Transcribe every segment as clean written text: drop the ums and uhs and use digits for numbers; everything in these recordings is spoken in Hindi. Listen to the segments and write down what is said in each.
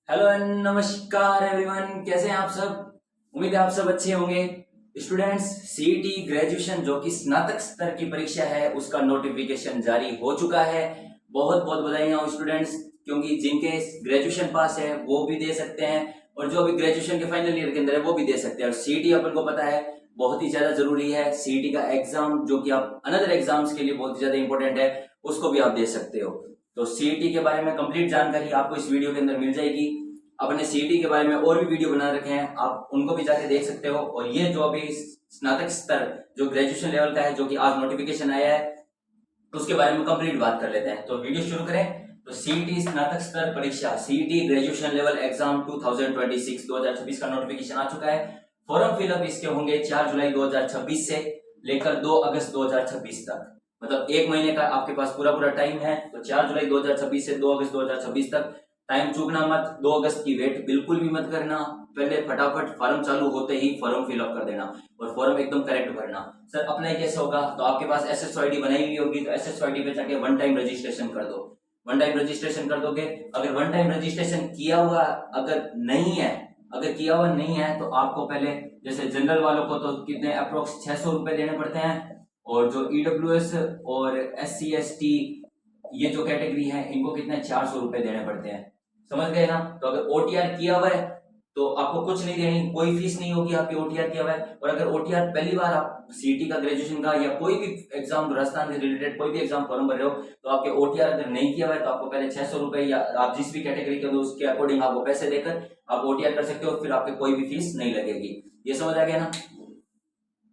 हेलो एंड नमस्कार एवरीवन, कैसे हैं आप सब। उम्मीद है आप सब अच्छे होंगे। स्टूडेंट्स, सीईटी ग्रेजुएशन जो कि स्नातक स्तर की परीक्षा है उसका नोटिफिकेशन जारी हो चुका है। बहुत बहुत बधाइयां हो स्टूडेंट्स, क्योंकि जिनके ग्रेजुएशन पास है वो भी दे सकते हैं और जो अभी ग्रेजुएशन के फाइनल ईयर के अंदर है वो भी दे सकते हैं। और सीईटी अपन को पता है बहुत ही ज्यादा जरूरी है। सीईटी का एग्जाम जो कि आप अनदर एग्जाम्स के लिए बहुत ही ज्यादा इंपॉर्टेंट है, उसको भी आप दे सकते हो। तो सीईटी के बारे में कंप्लीट जानकारी आपको इस वीडियो के अंदर मिल जाएगी। अपने सीईटी के बारे में और भी वीडियो बना रखे हैं, आप उनको भी जाके देख सकते हो। और ये जो अभी स्नातक स्तर जो ग्रेजुएशन लेवल का है, जो कि आज नोटिफिकेशन आया है, उसके बारे में कंप्लीट बात कर लेते हैं। तो वीडियो शुरू करें। तो सीईटी स्नातक स्तर परीक्षा सीईटी ग्रेजुएशन लेवल एग्जाम 2026 का नोटिफिकेशन आ चुका है। फॉर्म फिलअप इसके होंगे 4 जुलाई 2026 से लेकर 2 अगस्त 2026 तक। मतलब एक महीने का आपके पास पूरा पूरा टाइम है। तो 4 जुलाई 2026 से 2 अगस्त 2026 तक टाइम चूकना मत। 2 अगस्त की वेट बिल्कुल भी मत करना। पहले फटाफट फॉर्म चालू होते ही फॉर्म फिलअप कर देना और फॉर्म एकदम करेक्ट भरना। सर अप्लाई कैसे होगा? तो आपके पास एसएसओआईडी बनाई हुई होगी, तो एसएसओआईडी पे जाके वन टाइम रजिस्ट्रेशन कर दो। वन टाइम रजिस्ट्रेशन कर दोगे। अगर वन टाइम रजिस्ट्रेशन किया हुआ अगर नहीं है, अगर किया हुआ नहीं है तो आपको पहले, जैसे जनरल वालों को तो कितने अप्रोक्स 600 रुपए देने पड़ते हैं, और जो ईडब्ल्यूएस और SC ST ये जो कैटेगरी है इनको कितने 400 रुपए देने पड़ते हैं। समझ गए ना? तो अगर ओटीआर किया हुआ है तो आपको कुछ नहीं देनी, कोई फीस नहीं होगी आपकी ओटीआर किया हुआ है। और अगर ओटीआर पहली बार आप सीटी का ग्रेजुएशन का या कोई भी एग्जाम राजस्थान से रिलेटेड कोई भी एग्जाम फॉर्म भर रहे हो, तो आपके ओटीआर अगर नहीं किया हुआ है तो आपको पहले 600 रुपए या आप जिस भी कैटेगरी के हो उसके अकॉर्डिंग आप वो पैसे देकर आप ओटीआर कर सकते हो, फिर आपके कोई भी फीस नहीं लगेगी। ये समझ आ गया ना?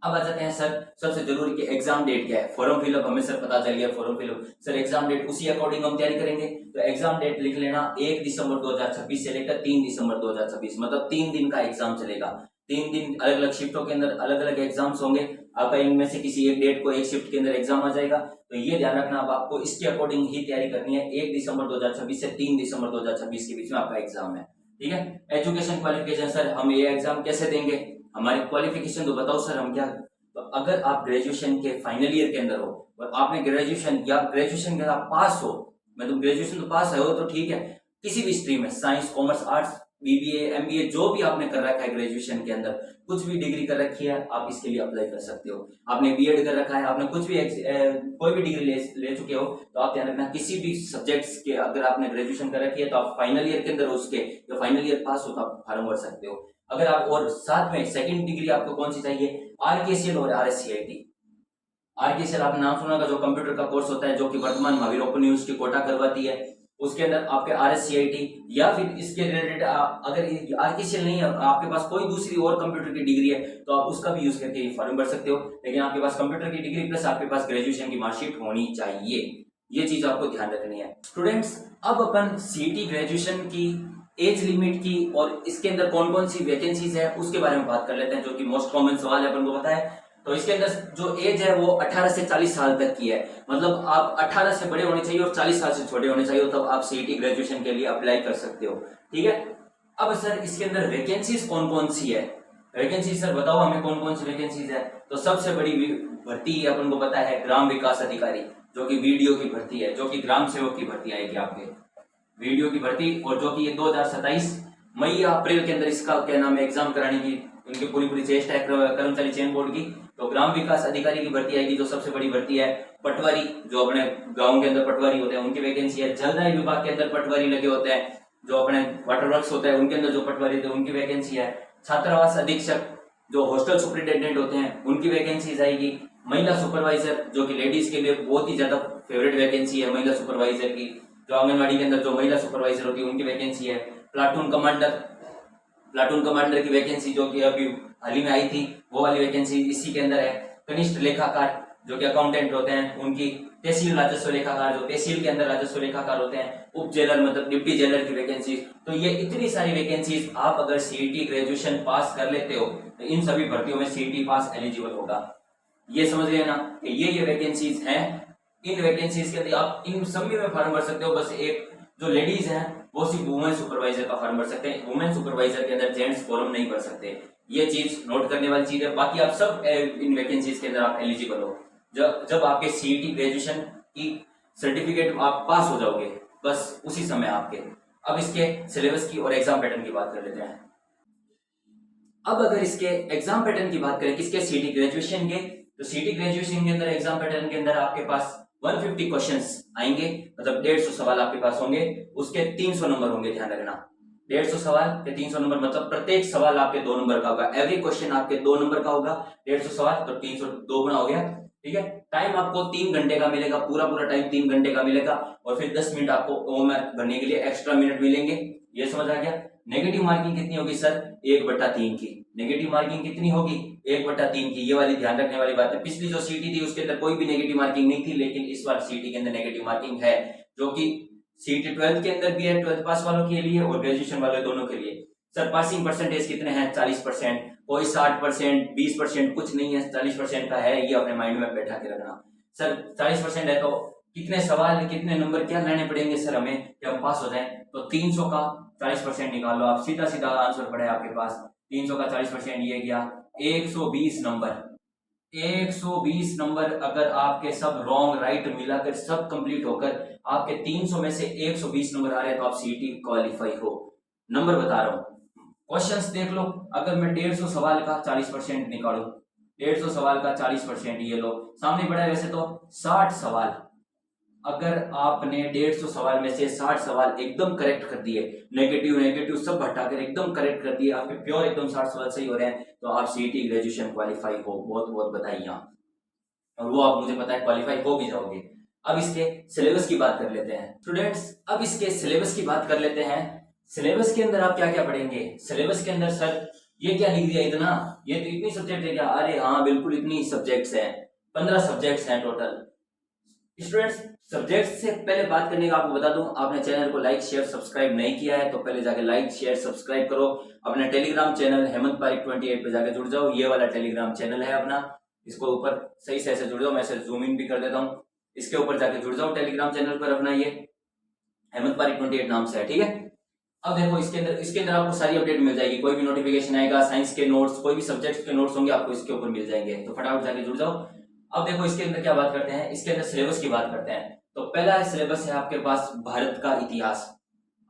अब आ जाते हैं सर, सबसे जरूरी कि एग्जाम डेट क्या है। फॉर्म फिलअप हमें सर पता चल गया, form fill up sir exam date उसी अकॉर्डिंग हम तैयारी करेंगे। तो एग्जाम डेट लिख लेना 1 दिसंबर 2026 से लेकर 3 दिसंबर 2026, मतलब 3 दिन का एग्जाम चलेगा। 3 दिन अलग अलग शिफ्टों के अंदर अलग अलग एग्जाम्स होंगे। आपका इनमें से किसी एक डेट को एक शिफ्ट के अंदर एग्जाम आ जाएगा। तो ये ध्यान रखना, अब आपको इसके अकॉर्डिंग ही तैयारी करनी है। 1 दिसंबर 2026 से 3 दिसंबर 2026 के बीच में आपका एग्जाम है। ठीक है। एजुकेशन क्वालिफिकेशन, सर हम ये एग्जाम कैसे देंगे, हमारी क्वालिफिकेशन तो बताओ सर हम क्या। तो अगर आप ग्रेजुएशन के फाइनल ईयर के अंदर हो और आपने ग्रेजुएशन या ग्रेजुएशन के आप पास हो, मतलब ग्रेजुएशन तो पास है हो तो ठीक है, किसी भी स्ट्रीम में science commerce arts BBA MBA जो भी आपने कर रखा है ग्रेजुएशन के अंदर, कुछ भी डिग्री कर रखी है आप इसके लिए अप्लाई कर सकते हो। आपने बीएड कर रखा है, आपने कुछ भी कोई भी डिग्री ले चुके हो, तो आप ध्यान रखना किसी भी सब्जेक्ट्स के अगर आपने ग्रेजुएशन कर रखी है तो आप फाइनल ईयर के अंदर उसके जो फाइनल ईयर पास हो तो आप फॉर्म भर सकते हो। अगर आप और साथ में सेकंड डिग्री आपको कौन सी चाहिए, आरकेसीएल और आरएससीआईटी। आरकेसीएल आपने नाम सुना होगा, जो कंप्यूटर का कोर्स होता है जो कि वर्तमान महावीर ओपन यूनिवर्सिटी कोटा करवाती है। उसके अंदर आपके आरएससीआईटी या फिर इसके रिलेटेड अगर आरकेसीएल नहीं है, आपके पास कोई दूसरी और कंप्यूटर की डिग्री है तो आप उसका भी यूज करके फॉर्म भर सकते हो। लेकिन आपके पास कंप्यूटर की डिग्री प्लस आपके पास ग्रेजुएशन की मार्कशीट होनी चाहिए। ये चीज आपको ध्यान रखनी है स्टूडेंट्स। अब अपन सीटी ग्रेजुएशन की एज लिमिट की और इसके अंदर कौन कौन सी वैकेंसीज है उसके बारे में बात कर लेते हैं, जो कि मोस्ट कॉमन सवाल है अपन को पता है। तो इसके अंदर जो एज है वो 18 से 40 साल तक की है। मतलब आप 18 से बड़े होने चाहिए और 40 साल से छोटे होने चाहिए, तब आप सीईटी ग्रेजुएशन के लिए अप्लाई कर सकते हो। ठीक है। अब सर इसके अंदर वैकेंसीज कौन कौन सी है, वैकेंसी सर बताओ हमें कौन कौन सी वैकेंसीज है। तो सबसे बड़ी भर्ती अपन को पता है ग्राम विकास अधिकारी, जो कि वीडियो की भर्ती है, जो कि ग्राम सेवक की भर्ती आएगी आपके वीडियो की भर्ती, और जो कि ये 2027 मई या अप्रैल के अंदर इसका क्या नाम है एग्जाम कराने की उनकी पूरी पूरी चेष्टा है कर्मचारी चयन बोर्ड की। तो ग्राम विकास अधिकारी की भर्ती आएगी जो सबसे बड़ी भर्ती है। पटवारी, जो अपने गांव के अंदर पटवारी होते हैं उनकी वैकेंसी है। जलदाय विभाग के अंदर पटवारी लगे होते हैं, जो अपने वाटर वर्क्स होता है उनके अंदर जो पटवारी होते हैं उनकी वैकेंसी है। छात्रावास अधीक्षक, जो हॉस्टल सुपरिटेंडेंट होते हैं उनकी वैकेंसीज आएगी। महिला सुपरवाइजर, जो कि लेडीज के लिए बहुत ही ज्यादा फेवरेट वैकेंसी है महिला सुपरवाइजर की। जो आंगनबाड़ी के अंदर जो महिला सुपरवाइजर होती है उनकी वैकेंसी है। प्लाटून कमांडर, प्लाटून कमांडर की वैकेंसी जो कि अभी हाल ही में आई थी वो वाली वैकेंसी इसी के अंदर है। कनिष्ठ लेखाकार, जो कि अकाउंटेंट होते हैं उनकी। तहसील राजस्व लेखाकार, जो तहसील के अंदर राजस्व लेखाकार होते हैं। उप जेलर मतलब डिप्टी जेलर की वैकेंसी। तो ये इतनी सारी वैकेंसीज, आप अगर सीईटी ग्रेजुएशन पास कर लेते हो तो इन सभी भर्तियों में सीईटी पास एलिजिबल होगा। ये समझ गए ना कि ये वैकेंसीज हैं। इन वैकेंसीज के अंदर आप इन सभी में फॉर्म भर सकते हो। बस एक जो लेडीज हैं वो सिर्फ वुमेन सुपरवाइजर का फॉर्म भर सकते हैं, वुमेन सुपरवाइजर के अंदर जेंट्स फॉर्म नहीं भर सकते। ये चीज नोट करने वाली चीज है। बाकी आप सब इन वैकेंसीज के अंदर आप एलिजिबल हो जब जब आपके सीईटी ग्रेजुएशन की सर्टिफिकेट आप पास हो जाओगे, बस उसी समय आपके अब इसके सिलेबस की और एग्जाम पैटर्न की बात कर लेते हैं। अब अगर इसके एग्जाम पैटर्न की बात करें किसके, सीटी ग्रेजुएशन के, तो सीटी ग्रेजुएशन के अंदर एग्जाम पैटर्न के अंदर आपके पास 150 क्वेश्चंस आएंगे, मतलब 150 सवाल आपके पास होंगे, उसके 300 नंबर होंगे, ध्यान रखना 150 सवाल के 300 नंबर, मतलब प्रत्येक सवाल आपके 2 नंबर का होगा, एवरी क्वेश्चन आपके 2 नंबर का होगा, 150 सवाल तो 300 2 गुना हो गया, ठीक है। टाइम आपको 3 घंटे का मिलेगा, पूरा टाइम 3 घंटे का मिलेगा, और फिर 10 मिनट आपको होमवर्क भरने के लिए एक्स्ट्रा मिनट मिलेंगे, ये समझ आ गया। नेगेटिव मार्किंग कितनी होगी सर, 1/3 की, नेगेटिव मार्किंग कितनी होगी, 1/3 की, ये वाली ध्यान रखने वाली बात है। पिछली जो सीटी थी उसके अंदर कोई भी नेगेटिव मार्किंग नहीं थी, लेकिन इस बार सीटी के अंदर नेगेटिव मार्किंग है, जो कि सीटी 12th के अंदर भी है, 12th पास वालों के लिए और ग्रेजुएशन वाले दोनों के लिए। सर पासिंग परसेंटेज कितने हैं, 40%, कोई 60%, 20% कुछ नहीं है, 40% का है, ये अपने माइंड में बैठा के रखना। सर 40% है तो कितने सवाल कितने नंबर क्या लाने पड़ेंगे सर हमें कि हम पास हो जाएं, तो 300 का 40% निकाल लो आप, सीधा सीधा आंसर पड़ा है आपके पास, 300 का 40% ये गया 120 नंबर। 120 नंबर अगर आपके सब रॉन्ग राइट मिलाकर सब कंप्लीट होकर आपके 300 में से 120 नंबर आ रहे हैं तो आप सीटी क्वालिफाई हो। नंबर बता रहा हूं, क्वेश्चंस देख लो, अगर मैं 150 सवाल का 40% निकालू, 150 सवाल का 40% ये लो, सामने पड़ा है वैसे तो 60 सवाल, अगर आपने 150 सवाल में से 60 सवाल एकदम करेक्ट कर दिए, नेगेटिव नेगेटिव सब हटाकर एकदम करेक्ट कर दिए, आपके प्योर एकदम 60 सवाल सही हो रहे हैं, तो आप सीटी ग्रेजुएशन क्वालिफाई हो, बहुत बहुत बधाइयां, और वो आप मुझे पता है क्वालिफाई हो भी जाओगे। अब इसके सिलेबस की बात कर लेते हैं स्टूडेंट्स, अब इसके सिलेबस की बात कर लेते हैं। सिलेबस के अंदर आप क्या क्या पढ़ेंगे, सिलेबस के अंदर सर ये क्या लिख दिया इतना, ये तो इतनी सब्जेक्ट है क्या, अरे हाँ बिल्कुल इतनी सब्जेक्ट्स हैं, 15 सब्जेक्ट्स हैं टोटल। स्टूडेंट्स सब्जेक्ट से पहले बात करने का आपको बता दूं, आपने चैनल को लाइक शेयर सब्सक्राइब नहीं किया है तो पहले जाके लाइक शेयर सब्सक्राइब करो, अपने टेलीग्राम चैनल हेमंत पारिक 28 पे जाके जुड़ जाओ, ये वाला टेलीग्राम चैनल है अपना, इसको ऊपर सही से ऐसे जुड़ जाओ, मैं जूम इन भी कर देता हूँ, इसके ऊपर जाके जुड़ जाओ टेलीग्राम चैनल पर अपना, ये हेमंत पारिक 28 नाम से है, ठीक है। अब देखो इसके अंदर आपको सारी अपडेट मिल जाएगी, कोई भी नोटिफिकेशन आएगा, साइंस के नोट्स, कोई भी सब्जेक्ट के नोट्स होंगे आपको इसके ऊपर मिल जाएंगे, तो फटाफट जाके जुड़ जाओ। अब देखो इसके अंदर क्या बात करते हैं, इसके अंदर सिलेबस की बात करते हैं, तो पहला सिलेबस है आपके पास भारत का इतिहास,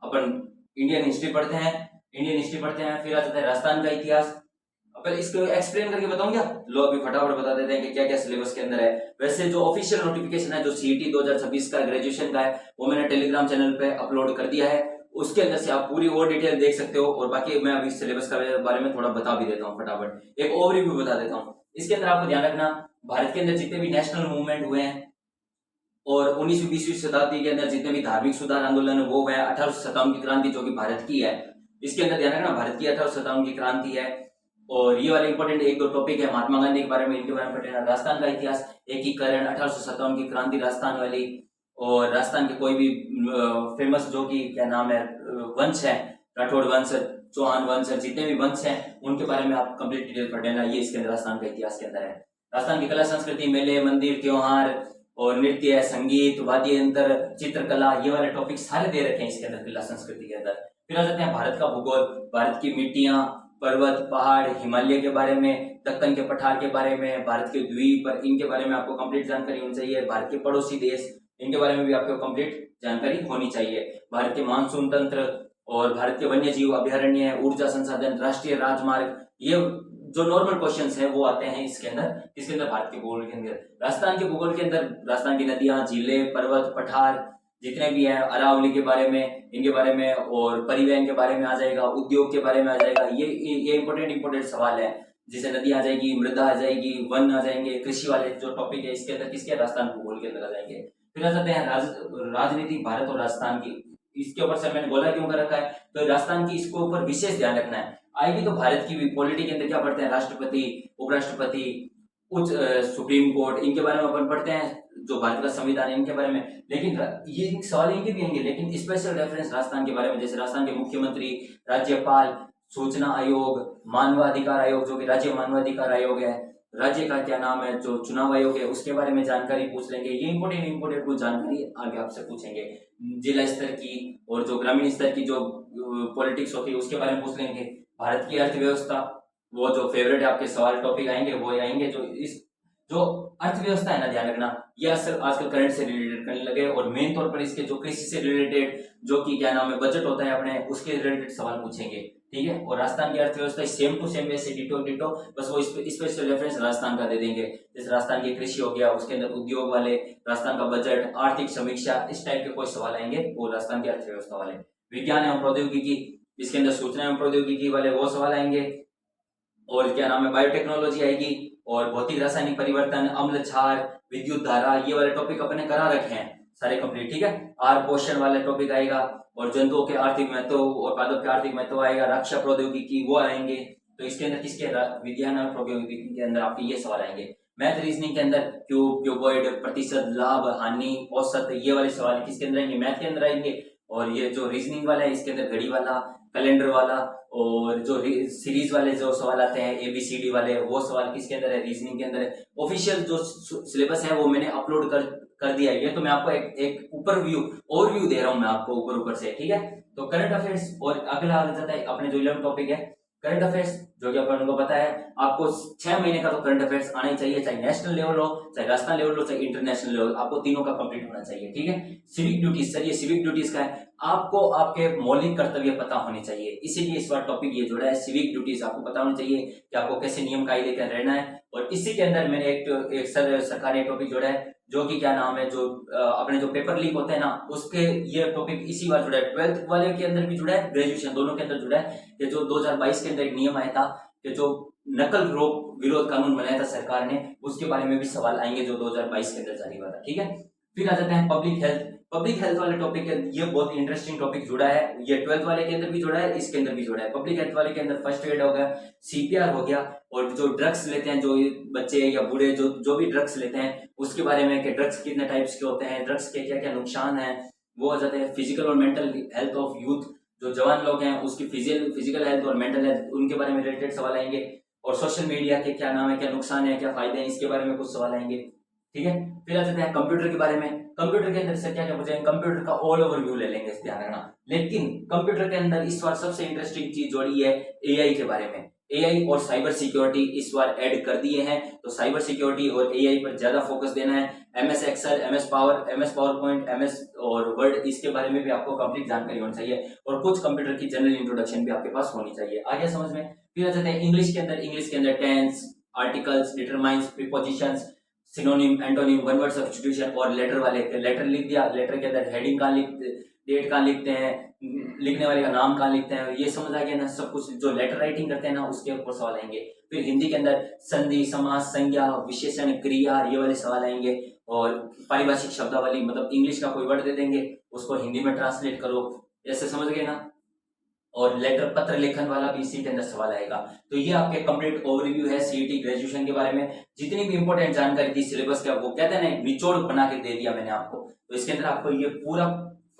अपन इंडियन हिस्ट्री पढ़ते हैं, फिर आ जाता है राजस्थान का इतिहास। पहले इसको एक्सप्लेन करके बताऊं क्या, लो अभी फटाफट बता देते हैं कि क्या क्या सिलेबस के अंदर है। वैसे जो ऑफिशियल नोटिफिकेशन है जो सीईटी 2026 का ग्रेजुएशन का है वो मैंने टेलीग्राम चैनल पे अपलोड कर दिया है, उसके अंदर से आप पूरी और डिटेल देख सकते हो, और बाकी मैं अभी सिलेबस के बारे में थोड़ा बता भी देता हूँ, फटाफट एक ओवरव्यू बता देता हूँ। इसके अंदर आपको ध्यान रखना, भारत के अंदर जितने भी नेशनल मूवमेंट हुए हैं और 19वीं 20वीं शताब्दी के अंदर जितने भी धार्मिक सुधार आंदोलन वो हुए, 1857 की क्रांति जो कि भारत की है, इसके अंदर ध्यान रखना भारत की 1857 की क्रांति है, और ये वाले इंपॉर्टेंट एक दो टॉपिक है महात्मा गांधी के बारे में, इनके बारे में पढ़ना, राजस्थान का इतिहास, एकीकरण, 1857 की क्रांति राजस्थान वाली, और राजस्थान के कोई भी फेमस जो कि क्या नाम है वंश है, राठौड़ वंश, चौहान वंश, जितने भी वंश हैं उनके बारे में आप कंप्लीट डिटेल पढ़ लेना, ये इसके अंदर राजस्थान का इतिहास के अंदर है। राजस्थान की कला संस्कृति, मेले मंदिर त्योहार और नृत्य संगीत वाद्य यंत्र चित्रकला, ये वाले टॉपिक सारे दे रखे हैं इसके अंदर कला संस्कृति के अंदर। फिर आ जाते हैं भारत का भूगोल, भारत की मिट्टियां, पर्वत पहाड़, हिमालय के बारे में, दक्कन के पठार के बारे में, भारत के द्वीप पर इनके बारे में आपको कंप्लीट जानकारी होनी चाहिए, भारत के पड़ोसी देश इनके बारे में भी आपको कंप्लीट जानकारी होनी चाहिए, भारत के मानसून तंत्र और भारत के वन्य जीव अभ्यारण्य, ऊर्जा संसाधन, राष्ट्रीय राजमार्ग, ये जो नॉर्मल क्वेश्चंस हैं वो आते हैं इसके अंदर, इसके अंदर भारत के भूगोल के अंदर। राजस्थान के भूगोल के अंदर राजस्थान की नदियां, झीलें, पर्वत पठार जितने भी हैं, अरावली के बारे में, इनके बारे में, और परिवहन के बारे में आ जाएगा, उद्योग के बारे में आ जाएगा, ये इंपॉर्टेंट सवाल है, जैसे नदी आ जाएगी, मृदा आ जाएगी, वन आ जाएंगे, कृषि वाले जो टॉपिक है इसके अंदर किसके, राजस्थान भूगोल के अंदर आ जाएंगे। फिर आ जाते हैं राजनीति भारत और राजस्थान की, इसके ऊपर सर मैंने बोला क्यों कर रखा है, तो राजस्थान की इसके ऊपर विशेष ध्यान रखना है। आएगी तो भारत की भी पॉलिटी के अंदर क्या पढ़ते हैं, राष्ट्रपति, उपराष्ट्रपति, उच्च सुप्रीम कोर्ट, इनके बारे में अपन पढ़ते हैं, जो भारत का संविधान है इनके बारे में, लेकिन ये सवाल इनके भी आएंगे, लेकिन स्पेशल रेफरेंस राजस्थान के बारे में, जैसे राजस्थान के मुख्यमंत्री, राज्यपाल, सूचना आयोग, मानवाधिकार आयोग जो कि राज्य मानवाधिकार आयोग है, राज्य का क्या नाम है जो चुनाव आयोग है उसके बारे में जानकारी पूछ लेंगे, ये इंपोर्टेंट कुछ जानकारी आगे आपसे पूछेंगे। जिला स्तर की और जो ग्रामीण स्तर की जो पॉलिटिक्स होती है उसके बारे में पूछ लेंगे। भारत की अर्थव्यवस्था, वो जो फेवरेट आपके सवाल टॉपिक आएंगे वो आएंगे, जो जो अर्थव्यवस्था है ना, ध्यान रखना, ये असल आजकल करंट से रिलेटेड करने लगे और मेन तौर पर इसके जो कृषि से रिलेटेड जो कि क्या नाम है बजट होता है अपने, उसके रिलेटेड सवाल पूछेंगे, ठीक है। और राजस्थान की अर्थव्यवस्था सेम टू सेम वैसे डिटो डिटो, बस वो स्पेशल रेफरेंस राजस्थान का दे देंगे। जैसे राजस्थान की कृषि हो गया, उसके अंदर उद्योग वाले, राजस्थान का बजट, आर्थिक समीक्षा, इस टाइप के कोई सवाल आएंगे वो राजस्थान की अर्थव्यवस्था वाले। विज्ञान एवं प्रौद्योगिकी, इसके अंदर सूचना एवं प्रौद्योगिकी वाले वो सवाल आएंगे। और क्या नाम है बायोटेक्नोलॉजी आएगी, और भौतिक रासायनिक परिवर्तन, अम्ल क्षार, विद्युत धारा, ये वाले टॉपिक अपने करा रखे हैं सारे कंप्लीट, ठीक है। आर पोषण वाला टॉपिक आएगा, और जंतुओं के आर्थिक महत्व और पादप के आर्थिक महत्व आएगा, रक्षा प्रौद्योगिकी वो आएंगे। तो इसके अंदर किसके विज्ञान और प्रौद्योगिकी के अंदर आपके ये सवाल आएंगे। मैथ रीजनिंग के अंदर क्यूब, क्यूबॉइड, प्रतिशत, लाभ, हानि, औसत, ये वाले सवाल किसके अंदर आएंगे, मैथ के अंदर आएंगे। और ये जो रीजनिंग वाला है इसके अंदर घड़ी वाला, कैलेंडर वाला, और जो सीरीज वाले जो सवाल आते हैं ABCD वाले, वो सवाल किसके अंदर है, रीजनिंग के अंदर है। ऑफिशियल जो सिलेबस है वो मैंने अपलोड कर दिया है, तो मैं आपको एक ओवरव्यू दे रहा हूं मैं आपको ऊपर से, ठीक है। तो करंट अफेयर्स, और अगला आ जाता है अपने जो 11 टॉपिक है करंट अफेयर्स, जो कि अपन को पता है आपको 6 महीने का तो करंट अफेयर्स आना ही चाहिए, चाहे नेशनल लेवल हो, चाहे राजस्थान लेवल हो, चाहे इंटरनेशनल लेवल, आपको तीनों का कंप्लीट होना चाहिए, ठीक है। सिविक ड्यूटीज, सर ये सिविक ड्यूटीज का है, आपको आपके मौलिक कर्तव्य पता होने चाहिए, इसीलिए इस बार टॉपिक ये जोड़ा है, सिविक ड्यूटीज आपको पता होनी चाहिए कि आपको कैसे नियम कायदे कर रहना है। और इसी के अंदर मैंने एक सरकार ने टॉपिक जोड़ा है, जो कि क्या नाम है, जो अपने जो पेपर लीक होते हैं ना, उसके ये टॉपिक इसी बार जुड़ा है। 12th वाले के अंदर भी जुड़ा है, ग्रेजुएशन दोनों के अंदर जुड़ा है, कि जो 2022 के अंदर एक नियम आया था कि जो नकल रोग विरोध कानून बनाया था सरकार ने, उसके बारे में भी सवाल आएंगे जो 2022 के अंदर जारी हुआ था, ठीक है। फिर आ जाते हैं पब्लिक हेल्थ वाले टॉपिक है, ये बहुत इंटरेस्टिंग टॉपिक जुड़ा है, ये 12th वाले के अंदर भी जुड़ा है, इसके अंदर भी जुड़ा है। पब्लिक हेल्थ वाले के अंदर फर्स्ट एड हो गया, CPR हो गया, और जो ड्रग्स लेते हैं जो बच्चे या बूढ़े जो भी ड्रग्स लेते हैं उसके बारे में, कि ड्रग्स कितने टाइप्स के होते हैं, ड्रग्स के क्या क्या नुकसान है, वो हो जाते हैं। फिजिकल और मेंटल हेल्थ ऑफ यूथ, जो जवान लोग हैं उसकी फिजिकल हेल्थ और मेंटल हेल्थ, उनके बारे में रिलेटेड सवाल आएंगे। और सोशल मीडिया के क्या नाम है, क्या नुकसान है, क्या फायदे हैं, इसके बारे में कुछ सवाल आएंगे, ठीक है। फिर आ जाते हैं कंप्यूटर के बारे में। कंप्यूटर के अंदर से क्या क्या पूछेंगे, कंप्यूटर का ऑल ओवर व्यू ले लेंगे, ध्यान रखना। लेकिन कंप्यूटर के अंदर इस बार सबसे इंटरेस्टिंग चीज जोड़ी है AI के बारे में। AI और साइबर सिक्योरिटी इस बार ऐड कर दिए हैं, तो साइबर सिक्योरिटी और AI पर ज्यादा फोकस देना है। MS Excel, MS power point, MS और वर्ड, इसके बारे में भी आपको कंप्लीट जानकारी होनी चाहिए, और कुछ कंप्यूटर की जनरल इंट्रोडक्शन भी आपके पास होनी चाहिए। आगे समझ में। फिर आ जाते हैं इंग्लिश के अंदर tense, articles, determines, prepositions, synonym, antonym, one word substitution, और लेटर वाले, लेटर लिख दिया, लेटर के अंदर हेडिंग कहाँ लिखते, डेट कहाँ लिखते हैं, लिखने वाले का नाम कहाँ लिखते हैं, ये समझ आ गया ना सब कुछ। जो लेटर राइटिंग करते हैं ना उसके ऊपर सवाल आएंगे। फिर हिंदी के अंदर संधि, समास, संज्ञा, विशेषण, क्रिया, ये वाले सवाल आएंगे। और पारिभाषिक शब्दावली, मतलब इंग्लिश का कोई वर्ड दे देंगे उसको हिंदी में ट्रांसलेट करो, ऐसे समझ गए ना। और लेटर पत्र लेखन वाला भी इसी के अंदर सवाल आएगा। तो ये आपके कंप्लीट ओवरव्यू है CET ग्रेजुएशन के बारे में। जितनी भी इंपॉर्टेंट जानकारी थी सिलेबस का, वो कहते हैं ना निचोड़ बना के दे दिया मैंने आपको, तो इसके अंदर आपको ये पूरा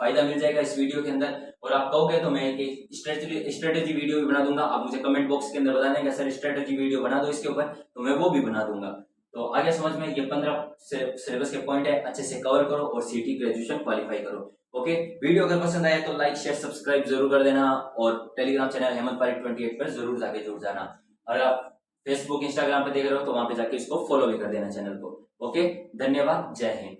फायदा मिल जाएगा इस वीडियो के अंदर। और आप कहोगे तो मैं एक स्ट्रेटेजी वीडियो भी बना दूंगा, आप मुझे कमेंट बॉक्स के अंदर बता देंगे सर स्ट्रेटेजी वीडियो बना दो इसके ऊपर, तो मैं वो भी बना दूंगा। तो आगे समझ में, ये 15 सिलेबस के पॉइंट है, अच्छे से कवर करो और CET ग्रेजुएशन क्वालिफाई करो। ओके, वीडियो अगर पसंद आए तो लाइक शेयर सब्सक्राइब जरूर कर देना, और टेलीग्राम चैनल हेमंत पारिक 28 पर जरूर जाके जुड़ जाना। और आप फेसबुक इंस्टाग्राम पे देख रहे हो तो वहां पे जाके इसको फॉलो भी कर देना चैनल को। ओके, धन्यवाद, जय हिंद।